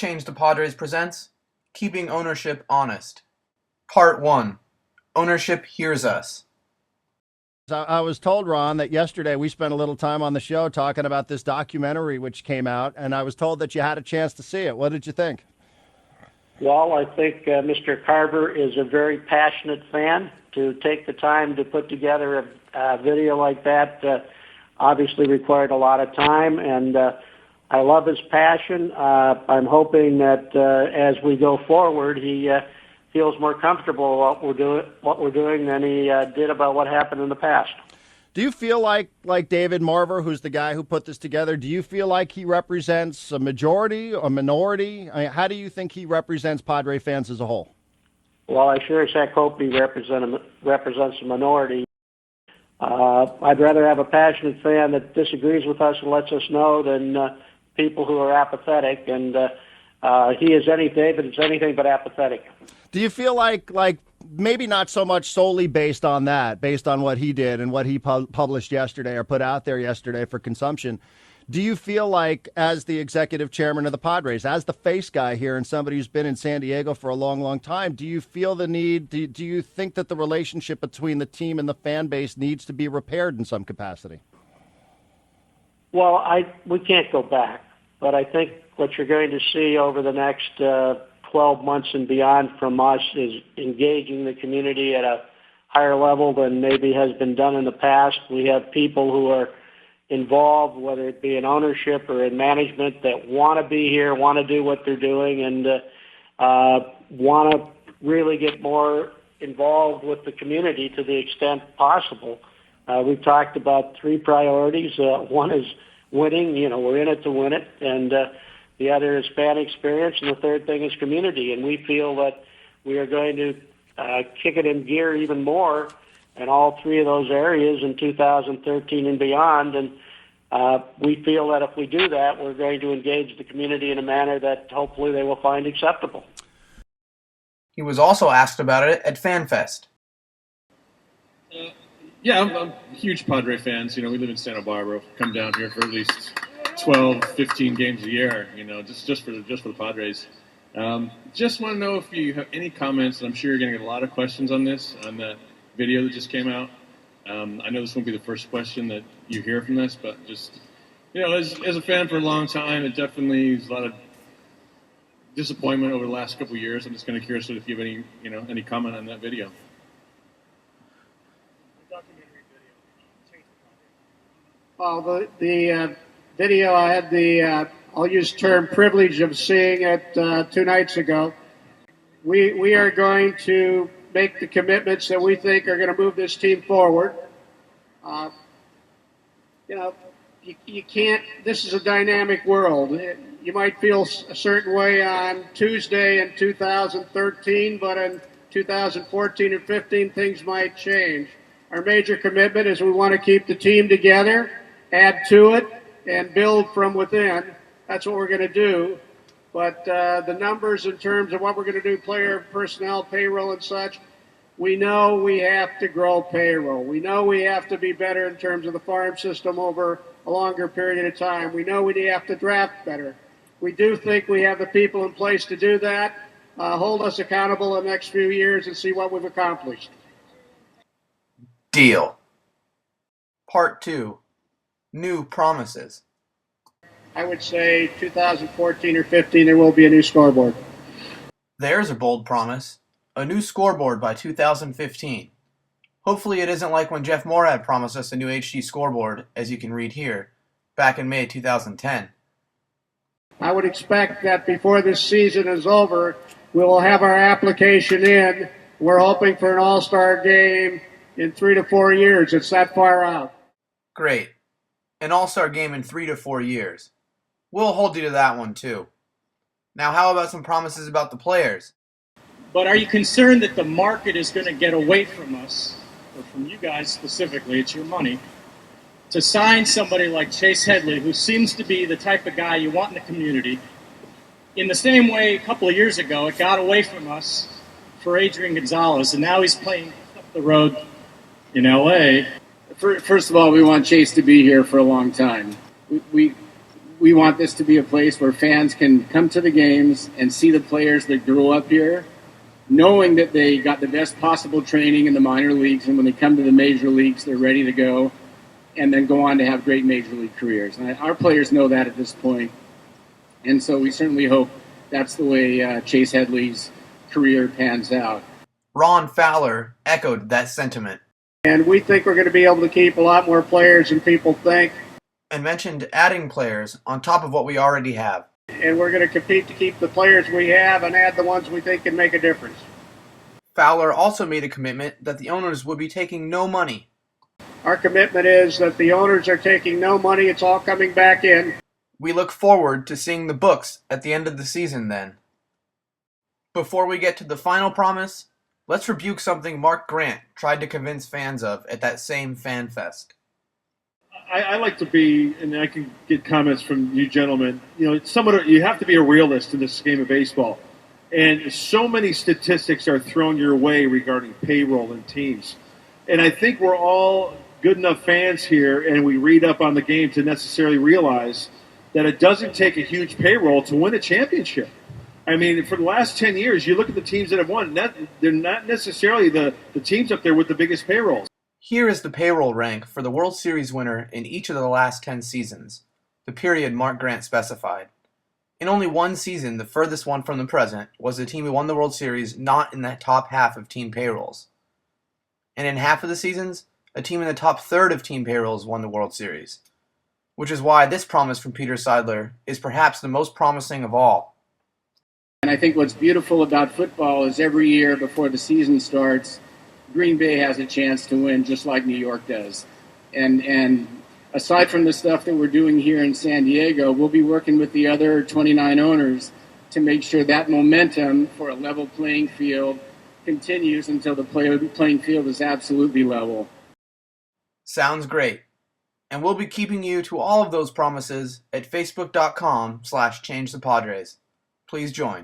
Change the Padres presents Keeping Ownership Honest. Part 1. Ownership Hears Us. I was told, Ron, that yesterday we spent a little time on the show talking about this documentary which came out, and I was told that you had a chance to see it. What did you think? Well, I think Mr. Carver is a very passionate fan. To take the time to put together a video like that obviously required a lot of time, and I love his passion. I'm hoping that as we go forward, he feels more comfortable what we're doing than he did about what happened in the past. Do you feel like David Marver, who's the guy who put this together, do you feel like he represents a majority, a minority? I mean, how do you think he represents Padre fans as a whole? Well, I sure as heck hope he represents a minority. I'd rather have a passionate fan that disagrees with us and lets us know than people who are apathetic. And David is anything but apathetic. Do you feel like maybe not so much solely based on that, based on what he did and what he published yesterday or put out there yesterday for consumption, do you feel like, as the executive chairman of the Padres, as the face guy here and somebody who's been in San Diego for a long, long time, do you feel the need, do you think that the relationship between the team and the fan base needs to be repaired in some capacity? Well, we can't go back, but I think what you're going to see over the next 12 months and beyond from us is engaging the community at a higher level than maybe has been done in the past. We have people who are involved, whether it be in ownership or in management, that want to be here, want to do what they're doing, and want to really get more involved with the community to the extent possible. We've talked about three priorities. One is winning. We're in it to win it. And the other is fan experience. And the third thing is community. And we feel that we are going to kick it in gear even more in all three of those areas in 2013 and beyond. And we feel that if we do that, we're going to engage the community in a manner that hopefully they will find acceptable. He was also asked about it at FanFest. Yeah, I'm huge Padre fans. We live in Santa Barbara. Come down here for at least 12, 15 games a year. Just for the Padres. Just want to know if you have any comments. And I'm sure you're going to get a lot of questions on that video that just came out. I know this won't be the first question that you hear from this, but just as a fan for a long time, it definitely is a lot of disappointment over the last couple of years. I'm just kind of curious if you have any comment on that video. Well, the video, I had I'll use the term privilege of seeing it 2 nights ago. We are going to make the commitments that we think are going to move this team forward. You can't, this is a dynamic world. You might feel a certain way on Tuesday in 2013, but in 2014 and 15, things might change. Our major commitment is we want to keep the team together, add to it, and build from within. That's what we're going to do. But the numbers in terms of what we're going to do, player, personnel, payroll, and such, we know we have to grow payroll. We know we have to be better in terms of the farm system over a longer period of time. We know we have to draft better. We do think we have the people in place to do that. Hold us accountable in the next few years and see what we've accomplished. Deal. Part 2. New promises. I would say 2014 or 15, there will be a new scoreboard. There's a bold promise. A new scoreboard by 2015. Hopefully it isn't like when Jeff Morad promised us a new HD scoreboard, as you can read here, back in May 2010. I would expect that before this season is over, we will have our application in. We're hoping for an all-star game in 3 to 4 years. It's that far out. Great. An all-star game in 3 to 4 years. We'll hold you to that one, too. Now, how about some promises about the players? But are you concerned that the market is going to get away from us, or from you guys specifically, it's your money, to sign somebody like Chase Headley, who seems to be the type of guy you want in the community, in the same way a couple of years ago it got away from us for Adrian Gonzalez, and now he's playing up the road in L.A.? First of all, we want Chase to be here for a long time. We we want this to be a place where fans can come to the games and see the players that grew up here, knowing that they got the best possible training in the minor leagues, and when they come to the major leagues, they're ready to go, and then go on to have great major league careers. And our players know that at this point, and so we certainly hope that's the way Chase Headley's career pans out. Ron Fowler echoed that sentiment And we think we're going to be able to keep a lot more players than people think. and mentioned adding players on top of what we already have. And we're going to compete to keep the players we have and add the ones we think can make a difference. Fowler also made a commitment that the owners would be taking no money. Our commitment is that the owners are taking no money. It's all coming back in. We look forward to seeing the books at the end of the season then. Before we get to the final promise, let's rebuke something Mark Grant tried to convince fans of at that same fan fest. I like to be, and I can get comments from you gentlemen. You know, you have to be a realist in this game of baseball, and so many statistics are thrown your way regarding payroll and teams. And I think we're all good enough fans here, and we read up on the game to necessarily realize that it doesn't take a huge payroll to win a championship. I mean, for the last 10 years, you look at the teams that have won, they're not necessarily the teams up there with the biggest payrolls. Here is the payroll rank for the World Series winner in each of the last 10 seasons, the period Mark Grant specified. In only one season, the furthest one from the present, was the team who won the World Series not in that top half of team payrolls. And in half of the seasons, a team in the top third of team payrolls won the World Series, which is why this promise from Peter Seidler is perhaps the most promising of all. And I think what's beautiful about football is every year before the season starts, Green Bay has a chance to win just like New York does. And aside from the stuff that we're doing here in San Diego, we'll be working with the other 29 owners to make sure that momentum for a level playing field continues until the playing field is absolutely level. Sounds great. And we'll be keeping you to all of those promises at facebook.com/changethepadres. Please join.